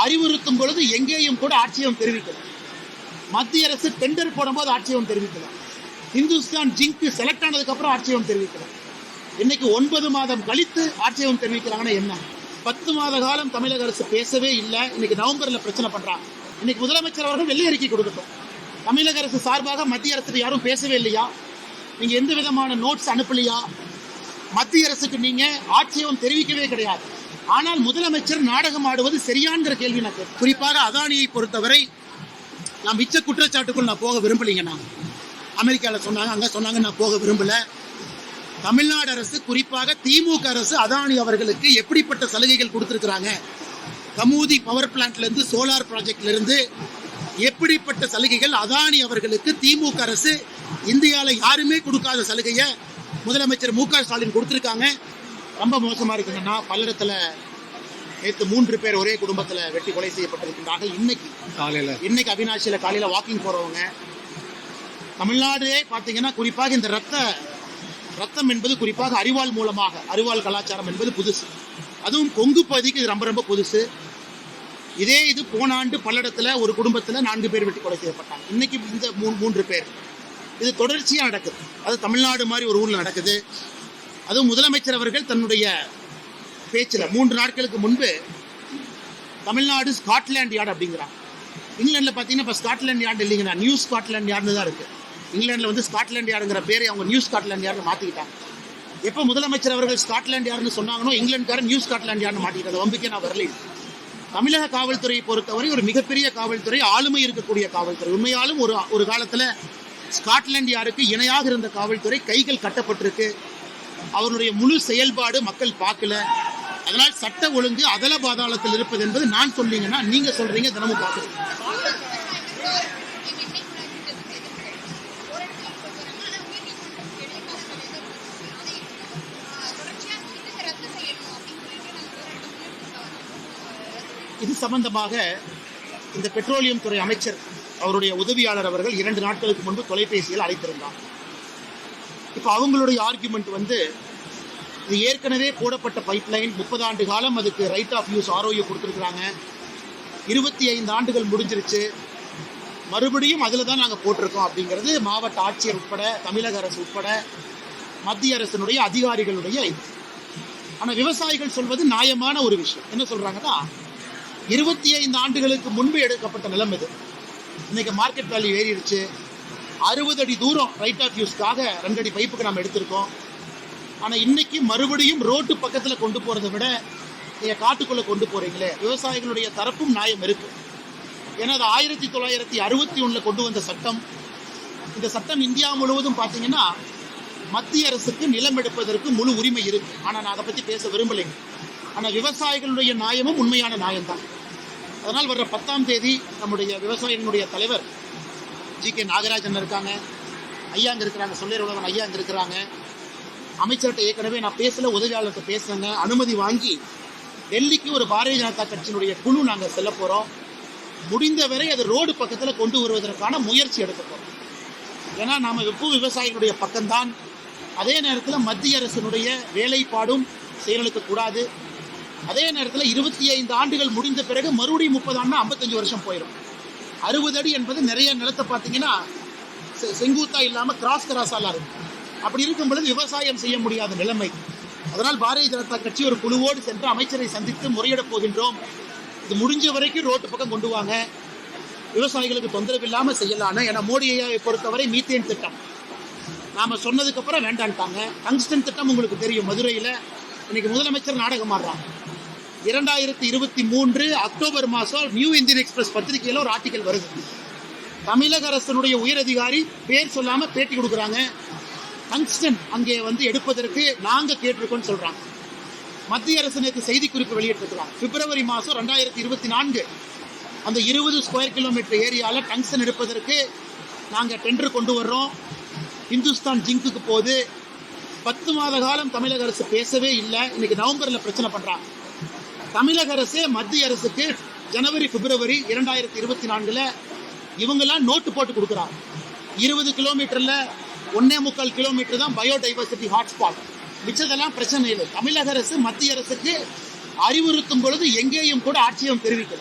அறிவுறுத்தும் பொழுது எங்கேயும் கூட ஆட்சேபம் தெரிவிக்கல. மத்திய அரசு டெண்டர் போடும்போது ஆட்சேபம் தெரிவிக்கல. இந்துஸ்தான் ஜிங்க் செலக்ட் ஆனதுக்கு அப்புறம் ஆட்சேபம் தெரிவிக்கல. இன்னைக்கு 9 மாதம் கழித்து ஆட்சேபம் தெரிவிக்கிறாங்கன்னா என்ன? 10 மாத காலம் தமிழக அரசு பேசவே இல்லை. இன்னைக்கு நவம்பர்ல பிரச்சனை பண்றாங்க. இன்னைக்கு முதலமைச்சர் அவர்கள் வெள்ளை அறிக்கை கொடுக்கட்டும். தமிழக அரசு சார்பாக மத்திய அரசுக்கு யாரும் பேசவே இல்லையா? நீங்க எந்த விதமான நோட்ஸ் அனுப்பலையா? மத்திய அரசுக்கு நீங்க ஆட்சேபம் தெரிவிக்கவே கிடையாது. ஆனால் முதலமைச்சர் நாடகம் ஆடுவது சரியான்கிற கேள்வி நான் கேட்கிறேன். குறிப்பாக அதானியை பொறுத்தவரை நான் மிச்ச குற்றச்சாட்டுக்குள் நான் போக விரும்பலைங்க. நான் அமெரிக்காவில் சொன்னாங்க, அங்கே சொன்னாங்க, நான் போக விரும்பல. தமிழ்நாடு அரசு, குறிப்பாக திமுக அரசு அதானி அவர்களுக்கு எப்படிப்பட்ட சலுகைகள் கொடுத்திருக்கிறாங்க, கமுதி பவர் பிளான்ட்ல இருந்து சோலார் ப்ராஜெக்ட்ல இருந்து எப்படிப்பட்ட சலுகைகள் அதானி அவர்களுக்கு திமுக அரசு இந்தியாவில் யாருமே கொடுக்காத சலுகையை முதலமைச்சர் மு க ஸ்டாலின் கொடுத்திருக்காங்க. ரொம்ப மோசமா இருக்குங்கன்னா, பல்லடத்துல நேற்று 3 பேர் ஒரே குடும்பத்தில் வெட்டி கொலை செய்யப்பட்டிருக்கின்றாங்க. இன்னைக்கு அவினாசியில காலையில வாக்கிங் போறவங்க, தமிழ்நாடே பார்த்தீங்கன்னா குறிப்பாக இந்த ரத்தம் என்பது குறிப்பாக அரிவாள் மூலமாக, அரிவாள் கலாச்சாரம் என்பது புதுசு. அதுவும் கொங்கு பகுதிக்கு இது ரொம்ப ரொம்ப புதுசு. இது போன ஆண்டு பல்லடத்துல ஒரு குடும்பத்துல 4 பேர் வெட்டி கொலை செய்யப்பட்டாங்க. இன்னைக்கு இந்த 3 பேர். இது தொடர்ச்சியா நடக்குது. அது தமிழ்நாடு மாதிரி ஒரு ஊர்ல நடக்குது. அதுவும் முதலமைச்சர் அவர்கள் தன்னுடைய பேச்சில் 3 நாட்களுக்கு முன்பு தமிழ்நாடு ஸ்காட்லாண்ட் யார்டு அப்படிங்கிறாங்க. இங்கிலாண்டில் பார்த்தீங்கன்னா இப்போ ஸ்காட்லாண்ட் யார்டு இல்லைங்கன்னா நியூ ஸ்காட்லாண்ட் யார்டு தான் இருக்குது. இங்கிலாண்டில் வந்து ஸ்காட்லாண்ட் யார்டுங்கிற பேரை அவங்க நியூ ஸ்காட்லாண்ட் யார்டு மாற்றிக்கிட்டாங்க. எப்போ முதலமைச்சர் அவர்கள் ஸ்காட்லாண்ட் யார்டுன்னு சொன்னாங்களோ இங்கிலாந்துக்காரன் நியூ ஸ்காட்லாண்ட் யார்டு மாற்றிக்கிட்டது. வம்பிக்கே நான் வரல. தமிழக காவல்துறையை பொறுத்தவரை ஒரு மிகப்பெரிய காவல்துறை, ஆளுமை இருக்கக்கூடிய காவல்துறை. உண்மையாலும் ஒரு காலத்தில் ஸ்காட்லாண்ட் யார்டுக்கு இணையாக இருந்த காவல்துறை கைகள் கட்டப்பட்டிருக்கு. அவருடைய முழு செயல்பாடு மக்கள் பார்க்கல. அதனால் சட்ட ஒழுங்கு அதல பாதாளத்தில் இருப்பது என்பது நான் சொல்றீங்கன்னா நீங்க சொல்றீங்க, தினமும் பார்க்குறீங்க. இது சம்பந்தமாக இந்த பெட்ரோலியம் துறை அமைச்சர் அவருடைய உதவியாளர் அவர்கள் 2 நாட்களுக்கு முன்பு தொலைபேசியில் அழைத்திருந்தார். இப்போ அவங்களுடைய ஆர்குமெண்ட் வந்து, இது ஏற்கனவே போடப்பட்ட பைப்லைன், 30 ஆண்டு காலம் அதுக்கு ரைட் ஆஃப் யூஸ் ROU கொடுத்துருக்குறாங்க. 25 ஆண்டுகள் முடிஞ்சிருச்சு, மறுபடியும் அதில் தான் நாங்கள் போட்டிருக்கோம் அப்படிங்கிறது மாவட்ட ஆட்சியர் உட்பட, தமிழக அரசு உட்பட, மத்திய அரசினுடைய அதிகாரிகளுடைய இது. ஆனால் விவசாயிகள் சொல்வது நியாயமான ஒரு விஷயம். என்ன சொல்றாங்கன்னா, 25 ஆண்டுகளுக்கு முன்பு எடுக்கப்பட்ட நிலம் இது. இன்னைக்கு மார்க்கெட் வேல்யூ ஏறிடுச்சு. 60 அடி தூரம் ரைட் ஆஃப் யூஸ்க்காக 2 அடி பைப்புக்கு நம்ம எடுத்திருக்கோம். ஆனால் இன்னைக்கு மறுபடியும் ரோட்டு பக்கத்தில் கொண்டு போகிறத விட நீங்கள் காட்டுக்குள்ளே கொண்டு போகிறீங்களே, விவசாயிகளுடைய தரப்பும் நியாயம் இருக்கு. ஏன்னா அது 1961 கொண்டு வந்த சட்டம். இந்த சட்டம் இந்தியா முழுவதும் பார்த்தீங்கன்னா மத்திய அரசுக்கு நிலம் எடுப்பதற்கு முழு உரிமை இருக்கு. ஆனால் நான் அதை பற்றி பேச விரும்பலைங்க. ஆனால் விவசாயிகளுடைய நியாயமும் உண்மையான நியாயம்தான். அதனால் வர்ற 10ஆம் தேதி நம்முடைய விவசாயிகளுடைய தலைவர் GK நாகராஜன் இருக்காங்க, ஐயா அங்கே இருக்கிறாங்க, சொல்லியர் உலகன் ஐயா அங்கே இருக்கிறாங்க. அமைச்சர்கிட்ட ஏற்கனவே நான் பேசல, உதவியாளர்கிட்ட பேசுறேங்க. அனுமதி வாங்கி டெல்லிக்கு ஒரு பாரதிய ஜனதா கட்சியினுடைய குழு நாங்கள் செல்ல போகிறோம். முடிந்தவரை அது ரோடு பக்கத்தில் கொண்டு வருவதற்கான முயற்சி எடுக்க போகிறோம். ஏன்னா நாம் எப்பவும் விவசாயிகளுடைய பக்கம்தான். அதே நேரத்தில் மத்திய அரசினுடைய வேலைப்பாடும் செயலுக்கக்கூடாது. அதே நேரத்தில் 25 ஆண்டுகள் முடிந்த பிறகு மறுபடியும் 30 ஆண்டுனா 55 வருஷம் போயிடும். 60 அடி என்பது நிறைய நிலத்தை பார்த்தீங்கன்னா செங்குத்தா இல்லாமல் கிராஸாலாம் இருக்கும். அப்படி இருக்கும் பொழுது விவசாயம் செய்ய முடியாத நிலைமை. அதனால் பாரதிய ஜனதா கட்சி ஒரு குழுவோடு சென்று அமைச்சரை சந்தித்து முறையிடப் போகின்றோம். இது முடிஞ்ச வரைக்கும் ரோட்டு பக்கம் கொண்டு வாங்க, விவசாயிகளுக்கு தொந்தரவு இல்லாமல் செய்யலான்னு. ஏன்னா மோடி ஐயாவை பொறுத்தவரை மீத்தேன் திட்டம் நாம சொன்னதுக்கு அப்புறம் வேண்டான்ட்டாங்க. டங்ஸ்டன் திட்டம் உங்களுக்கு தெரியும், மதுரையில் இன்னைக்கு முதலமைச்சர் நாடகம் ஆடுறாங்க. 2023 அக்டோபர் மாதம் நியூ இந்தியன் எக்ஸ்பிரஸ் பத்திரிகையில் ஒரு ஆர்டிக்கல் வருது. தமிழக அரசனுடைய உயரதிகாரி பேர் சொல்லாமல் பேட்டி கொடுக்குறாங்க. டங்ஸ்டன் அங்கே வந்து எடுப்பதற்கு நாங்கள் கேட்டிருக்கோம்னு சொல்கிறாங்க. மத்திய அரசு நேற்று செய்திக்குறிப்பு வெளியிட்டிருக்கிறாங்க. பிப்ரவரி மாதம் 2024 அந்த 20 ஸ்கொயர் கிலோமீட்டர் ஏரியாவில் டங்ஸ்டன் எடுப்பதற்கு நாங்கள் டெண்டர் கொண்டு வர்றோம். இந்துஸ்தான் ஜிங்க்குக்கு போகுது. 10 மாத காலம் தமிழக அரசு பேசவே இல்லை. இன்னைக்கு நவம்பரில் பிரச்சனை பண்ணுறாங்க. தமிழக அரசே மத்திய அரசுக்கு ஜனவரி பிப்ரவரி 2024 இவங்கெல்லாம் நோட்டு போட்டு கொடுக்குறாங்க. 20 கிலோமீட்டரில் 1.25 கிலோமீட்டர் தான் பயோடைவர்சிட்டி ஹாட்ஸ்பாட். மிச்சதெல்லாம் பிரச்சனை இல்லை. தமிழக அரசு மத்திய அரசுக்கு அறிவுறுத்தும் பொழுது எங்கேயும் கூட ஆட்சேபம் தெரிவிக்கல.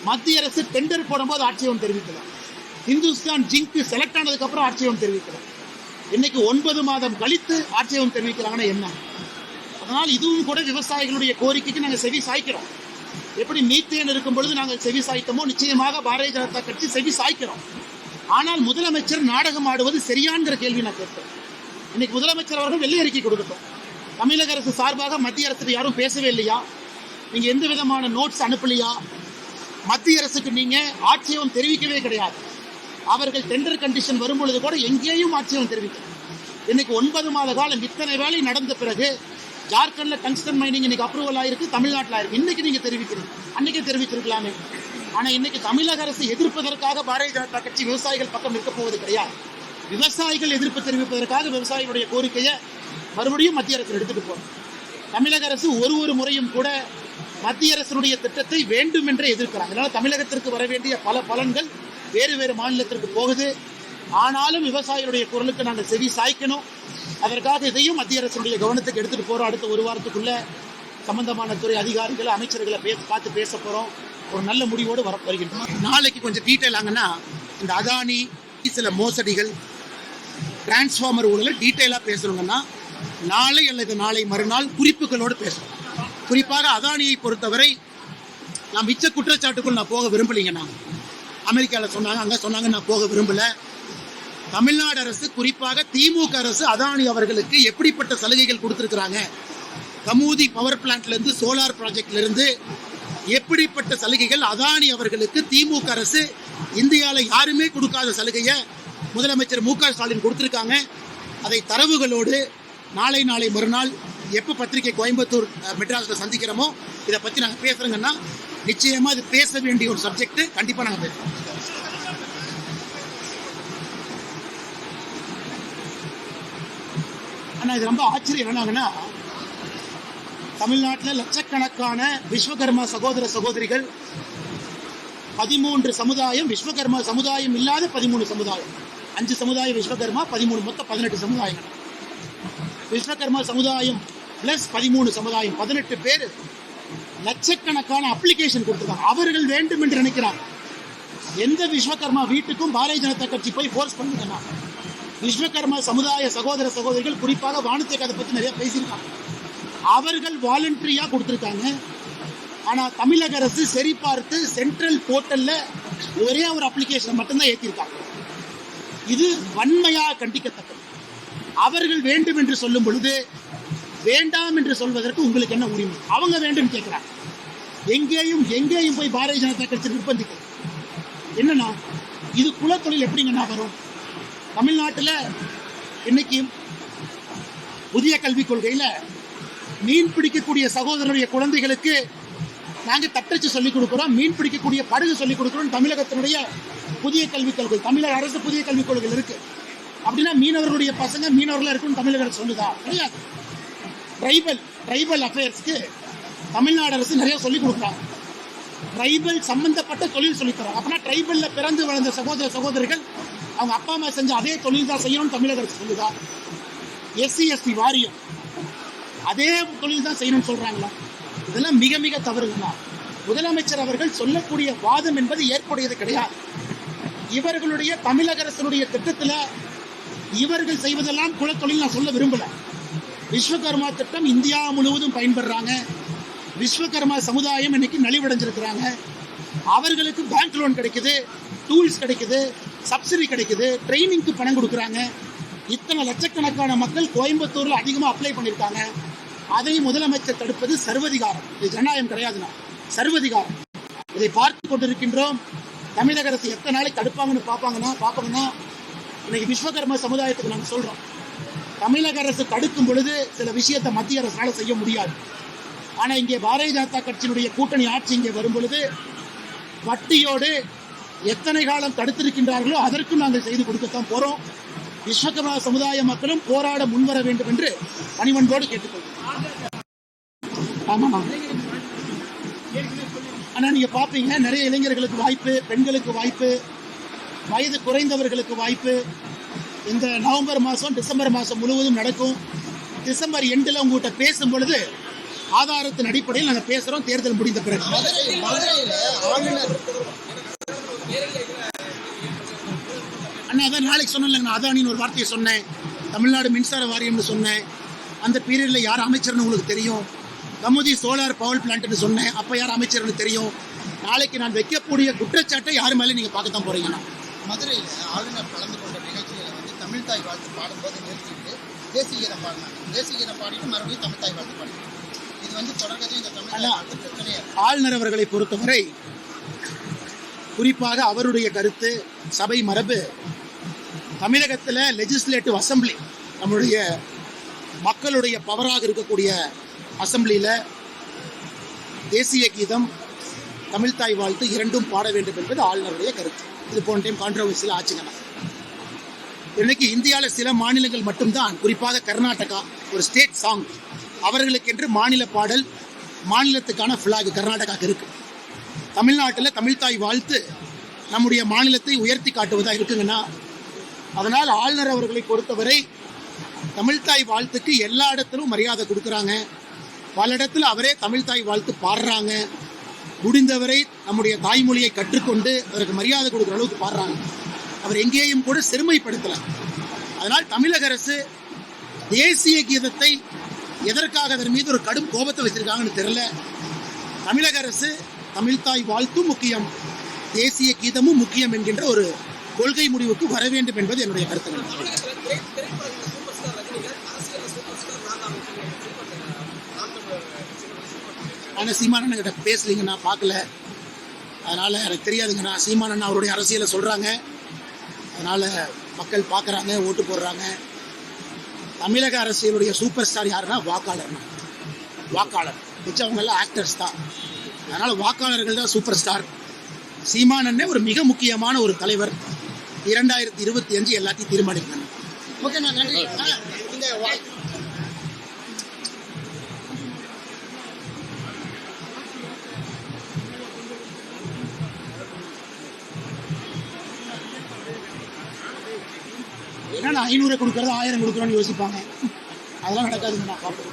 மத்திய அரசு டெண்டர் போடும்போது ஆட்சேபம் தெரிவிக்கல. இந்துஸ்தான் ஜிங்க் செலக்ட் ஆனதுக்கு அப்புறம் ஆட்சேபம் தெரிவிக்கல. இன்னைக்கு 9 மாதம் கழித்து ஆட்சேபம் தெரிவிக்கிறாங்கன்னா என்ன? அதனால் இதுவும் கூட விவசாயிகளுடைய கோரிக்கைக்கு நாங்கள் செவி சாய்க்கிறோம். எப்படி மீத்தேன் இருக்கும் பொழுது நாங்கள் செவி சாய்த்தோமோ நிச்சயமாக பாரதிய ஜனதா கட்சி செவி சாய்க்கிறோம். ஆனால் முதலமைச்சர் நாடகம் ஆடுவது சரியான்கிற கேள்வி நான் கேட்பேன். இன்னைக்கு முதலமைச்சர் அவர்கள் வெள்ளை அறிக்கை கொடுக்கட்டும். தமிழக அரசு சார்பாக மத்திய அரசுக்கு யாரும் பேசவே இல்லையா? நீங்க எந்த விதமான நோட்ஸ் அனுப்பலையா? மத்திய அரசுக்கு நீங்க ஆட்சேபம் தெரிவிக்கவே கிடையாது. அவர்கள் டெண்டர் கண்டிஷன் வரும்பொழுது கூட எங்கேயும் ஆட்சேபம் தெரிவிக்கல. இன்னைக்கு 9 மாத காலம் இத்தனை வேலை நடந்த பிறகு ஜார்க்கண்ட்ல டங்ஸ்டன் மைனிங் இன்னைக்கு அப்ரூவல் ஆயிருக்கு, தமிழ்நாட்டில் ஆயிருக்கு. இன்னைக்கு நீங்க தெரிவிக்கிறீங்க, அன்னைக்கே தெரிவிச்சிருக்கலாமே. ஆனா இன்னைக்கு தமிழக அரசு எதிர்ப்பதற்காக பாரதிய ஜனதா கட்சி விவசாயிகள் பக்கம் இருக்க போவது கிடையாது. விவசாயிகள் எதிர்ப்பு தெரிவிப்பதற்காக விவசாயிகளுடைய கோரிக்கையை மறுபடியும் மத்திய அரசு எடுத்துட்டு போறோம். தமிழக அரசு ஒரு முறையும் கூட மத்திய அரசுடைய திட்டத்தை வேண்டும் என்றே எதிர்க்கிறாங்க. அதனால தமிழகத்திற்கு வர வேண்டிய பல பலன்கள் வேறு மாநிலத்திற்கு போகுது. ஆனாலும் விவசாயிகளுடைய குரலுக்கு நாங்கள் செவி சாய்க்கணும். அதற்காக இதையும் மத்திய அரசுடைய கவனத்துக்கு எடுத்துட்டு போறோம். அடுத்த ஒரு வாரத்துக்குள்ள சம்பந்தமான துறை அதிகாரிகள் அமைச்சர்களை பார்த்து பேச போறோம். ஒரு நல்ல முடிவோடு வருகின்றோம். நாளைக்கு கொஞ்சம் டீட்டெயில் ஆங்கன்னா இந்த அதானி சில மோசடிகள் டிரான்ஸ்ஃபார்மர் ஊழல டீட்டெயிலா பேசணுங்கன்னா நாளை அல்லது நாளை மறுநாள் குறிப்புகளோடு பேசணும். குறிப்பாக அதானியை பொறுத்தவரை நான் மிச்ச குற்றச்சாட்டுக்குள் நான் போக விரும்பலைங்கண்ணா. அமெரிக்காவில் சொன்னாங்க, அங்கே சொன்னாங்க, நான் போக விரும்பல. தமிழ்நாடு அரசு குறிப்பாக திமுக அரசு அதானி அவர்களுக்கு எப்படிப்பட்ட சலுகைகள் கொடுத்திருக்கிறாங்க, கமுதி பவர் பிளான்ட்ல இருந்து சோலார் ப்ராஜெக்ட்ல இருந்து எப்படிப்பட்ட சலுகைகள் அதானி அவர்களுக்கு திமுக அரசு இந்தியாவில் யாருமே கொடுக்காத சலுகையை முதலமைச்சர் மு க ஸ்டாலின் கொடுத்திருக்காங்க. அதை தரவுகளோடு நாளை மறுநாள் எப்போ பத்திரிகை கோயம்புத்தூர் மெட்ராஸில் சந்திக்கிறோமோ இதை பற்றி நாங்கள் பேசுகிறோங்கன்னா நிச்சயமாக இது பேச வேண்டிய ஒரு சப்ஜெக்ட். கண்டிப்பாக நாங்கள் பேசுகிறோம். ஆனால் இது ரொம்ப ஆச்சரியம் என்னன்னா, தமிழ்நாட்டில் லட்சக்கணக்கான விஸ்வகர்மா சகோதர சகோதரிகள் 13 சமுதாயம், விஸ்வகர்மா சமுதாயம் இல்லாத 13 சமுதாயம், 5 சமுதாயம் விஸ்வகர்மா, 13 மொத்தம் 18 சமுதாயங்கள். விஸ்வகர்மா சமுதாயம் பிளஸ் 13 சமுதாயம் 18 பேர் லட்சக்கணக்கான அப்ளிகேஷன் கொடுத்துருக்காங்க. அவர்கள் வேண்டும் என்று நினைக்கிறாங்க. எந்த விஸ்வகர்மா வீட்டுக்கும் பாரதிய ஜனதா கட்சி போய் ஃபோர்ஸ் பண்ணுங்கன்னா, விஸ்வகர்மா சமுதாய சகோதர சகோதரிகள் குறிப்பாக வானத்தை அதை பற்றி நிறைய பேசியிருக்காங்க. அவர்கள் வாலண்டரியா கொடுத்துருக்காங்க. ஆனா தமிழக அரசு சரி பார்த்து சென்ட்ரல் போர்ட்டல்ல ஒரே ஒரு அப்ளிகேஷன் மட்டும்தான் ஏற்றிருக்காங்க. இது வன்மையா கண்டிக்கத்தக்கது. அவர்கள் வேண்டும் என்று சொல்லும் பொழுது வேண்டாம் என்று சொல்வதற்கு உங்களுக்கு என்ன உரிமை? அவங்க வேண்டும் கேட்கிறாங்க. எங்கேயும் போய் பாரதிய ஜனதா கட்சி நிர்பந்திக்க என்னன்னா, இது குலத்தொழில் எப்படிங்கன்னா வரும்? தமிழ்நாட்டில் இன்னைக்கு புதிய கல்விக் கொள்கையில மீன் பிடிக்கக்கூடிய சகோதரருடைய குழந்தைகளுக்கு நாங்க தட்டச்சு சொல்லிக் கொடுக்கிறோம், மீன் பிடிக்கக்கூடிய படகு சொல்லிக் கொடுக்கிறோம். தமிழகத்தினுடைய புதிய கல்விக் கொள்கை, தமிழக அரசு புதிய கல்விக் கொள்கைகள் இருக்கு. அப்படின்னா மீனவர்களுடைய பசங்க மீனவர்களா இருக்குன்னு தமிழக அரசு சொல்லுதா? கிடையாது. ட்ரைபல் அஃபேர்ஸ்க்கு தமிழ்நாடு அரசு நிறைய சொல்லிக் கொடுக்குறாங்க. ட்ரைபல் சம்பந்தப்பட்ட தொழில் சொல்லித்தராங்க. அப்படின்னா ட்ரைபல்ல பிறந்து வளர்ந்த சகோதர சகோதரிகள் அவங்க அப்பா அம்மா செஞ்ச அதே தொழில் தான் செய்யணும்னு தமிழக அரசு சொல்லுதா? SC ST வாரியம் அதே தொழில் தான் செய்யணும்னு சொல்றாங்களா? இதெல்லாம் மிக மிக தவறுங்களா? முதலமைச்சர் அவர்கள் சொல்லக்கூடிய வாதம் என்பது ஏற்புடையது கிடையாது. இவர்களுடைய தமிழக அரசினுடைய திட்டத்தில் இவர்கள் செய்வதெல்லாம் குலத்தொழில் நான் சொல்ல விரும்பல. விஸ்வகர்மா திட்டம் இந்தியா முழுவதும் பயன்படுறாங்க. விஸ்வகர்மா சமுதாயம் இன்னைக்கு நலிவடைஞ்சிருக்கிறாங்க. அவர்களுக்கு பேங்க் லோன் கிடைக்குது, டூல்ஸ் கிடைக்குது, சப்சிடி கிடைக்குது, ட்ரைனிங்க்கு பணம் கொடுக்குறாங்க. இத்தனை லட்சக்கணக்கான மக்கள் கோயம்புத்தூர்ல அதிகமாக அப்ளை பண்ணியிருக்காங்க. அதை முதலமைச்சர் தடுப்பது சர்வதிகாரம். இது ஜனநாயகம் கிடையாதுன்னா சர்வதிகாரம். இதை பார்த்து கொண்டிருக்கின்றோம். தமிழக அரசு எத்தனை நாளைக்கு தடுப்பாங்கன்னு பார்ப்பாங்கன்னா இன்னைக்கு விஸ்வகர்மா சமுதாயத்துக்கு நாங்கள் சொல்றோம், தமிழக அரசு தடுக்கும் பொழுது சில விஷயத்தை மத்திய அரசால செய்ய முடியாது. ஆனா இங்கே பாரதிய ஜனதா கட்சியினுடைய கூட்டணி ஆட்சி இங்கே வரும் பொழுது வட்டியோடு எத்தனை காலம் தடுத்திருக்கின்றார்களோ அதற்கும் நாங்கள் செய்து கொடுக்கத்தான் போறோம். விஸ்வகர்மா சமுதாய மக்களும் போராட முன்வர வேண்டும் என்று பணிவன்போடு கேட்டுக்கொள்கிறோம். ஆமா, ஆனா நீங்க பாப்பீங்க நிறைய இளைஞர்களுக்கு வாய்ப்பு, பெண்களுக்கு வாய்ப்பு, வயது குறைந்தவர்களுக்கு வாய்ப்பு. இந்த நவம்பர் மாதம் டிசம்பர் மாதம் முழுவதும் நடக்கும். டிசம்பர் எண்டில் உங்கள்கிட்ட பேசும் பொழுது ஆதாரத்தின் அடிப்படையில் நாங்கள் பேசுறோம். தேர்தல் முடிந்த பிறகு அண்ணா அதான் நாளைக்கு சொன்னேன். அதானின்னு ஒரு வார்த்தையை சொன்னேன். தமிழ்நாடு மின்சார வாரியம்னு சொன்னேன். அந்த பீரியட்ல யார் அமைச்சர்னு உங்களுக்கு தெரியும். கமுதி சோலார் பவர் பிளான்ட்னு சொன்னேன். அப்ப யார் அமைச்சர்னு தெரியும். நாளைக்கு நான் வைக்கக்கூடிய குற்றச்சாட்டை யார் மேலே நீங்க பார்க்கத்தான் போறீங்கன்னா. மதுரையில் ஆளுநர் கலந்து கொண்ட நிகழ்ச்சியில் வந்து தமிழ்தாய் வாழ்த்து பாடும்போது நிறுத்திட்டு தேசிய கீதம் பாடினாங்க. தேசிய கீதம் பாடிட்டு மறுபடியும் தமிழ்தாய் வாழ்த்து பாடினாங்க. இது வந்து தொடர்கதையும் இந்த தமிழ்தாய் வாழ்த்து பிரச்சனையா இருக்கு. ஆளுநர் அவர்களை பொறுத்தவரை குறிப்பாக அவருடைய கருத்து, சபை மரபு, தமிழகத்தில் லெஜிஸ்லேட்டிவ் அசம்பிளி, நம்முடைய மக்களுடைய பவராக இருக்கக்கூடிய அசம்பிளியில் தேசிய கீதம், தமிழ்தாய் வாழ்த்து இரண்டும் பாட வேண்டும் என்பது ஆளுநருடைய கருத்து. இது போன டைம் கான்ட்ரவர்சியில் ஆச்சுங்கண்ணா. இன்னைக்கு இந்தியாவில் சில மாநிலங்கள் மட்டும்தான், குறிப்பாக கர்நாடகா, ஒரு ஸ்டேட் சாங், அவர்களுக்கென்று மாநில பாடல், மாநிலத்துக்கான ஃபிளாக் கர்நாடகாவுக்கு இருக்கு. தமிழ்நாட்டில் தமிழ்தாய் வாழ்த்து நம்முடைய மாநிலத்தை உயர்த்தி காட்டுவதாக இருக்குங்கன்னா, அதனால் ஆளுநர் அவர்களை பொறுத்தவரை தமிழ்தாய் வாழ்த்துக்கு எல்லா இடத்திலும் மரியாதை கொடுக்குறாங்க. பல இடத்துல அவரே தமிழ்தாய் வாழ்த்து பாடுறாங்க. முடிந்தவரை நம்முடைய தாய்மொழியை கற்றுக்கொண்டு அதற்கு மரியாதை கொடுக்குற அளவுக்கு பாடுறாங்க. அவர் எங்கேயும் கூட சிறுமைப்படுத்தலை. அதனால் தமிழக அரசு தேசிய கீதத்தை எதற்காக அதன் மீது ஒரு கடும் கோபத்தை வச்சிருக்காங்கன்னு தெரியல. தமிழக அரசு தமிழ்தாய் வாழ்த்தும் முக்கியம், தேசிய கீதமும் முக்கியம் என்கின்ற ஒரு கொள்கை முடிவுக்கு வர வேண்டும் என்பது என்னுடைய கருத்துக்கள். ஆனால் சீமானன் கிட்ட பேசலீங்க, நான் பார்க்கல, அதனால் எனக்கு தெரியாதுங்க. நான் சீமானன் அவருடைய அரசியலை சொல்கிறாங்க, அதனால் மக்கள் பார்க்குறாங்க, ஓட்டு போடுறாங்க. தமிழக அரசியலுடைய சூப்பர் ஸ்டார் யாருன்னா வாக்காளர் மிச்சவங்கெல்லாம் ஆக்டர்ஸ் தான். அதனால் வாக்காளர்கள் தான் சூப்பர் ஸ்டார். சீமானன்னே ஒரு மிக முக்கியமான ஒரு தலைவர். 2025 எல்லாத்தையும் தீர்மானிக்கணும். ஓகே, நான் நன்றி. ஏன்னா 500 கொடுக்கறது 1000 கொடுக்குறோன்னு யோசிப்பாங்க. அதெல்லாம் நடக்காதுங்க. நான் பார்ப்பேன்.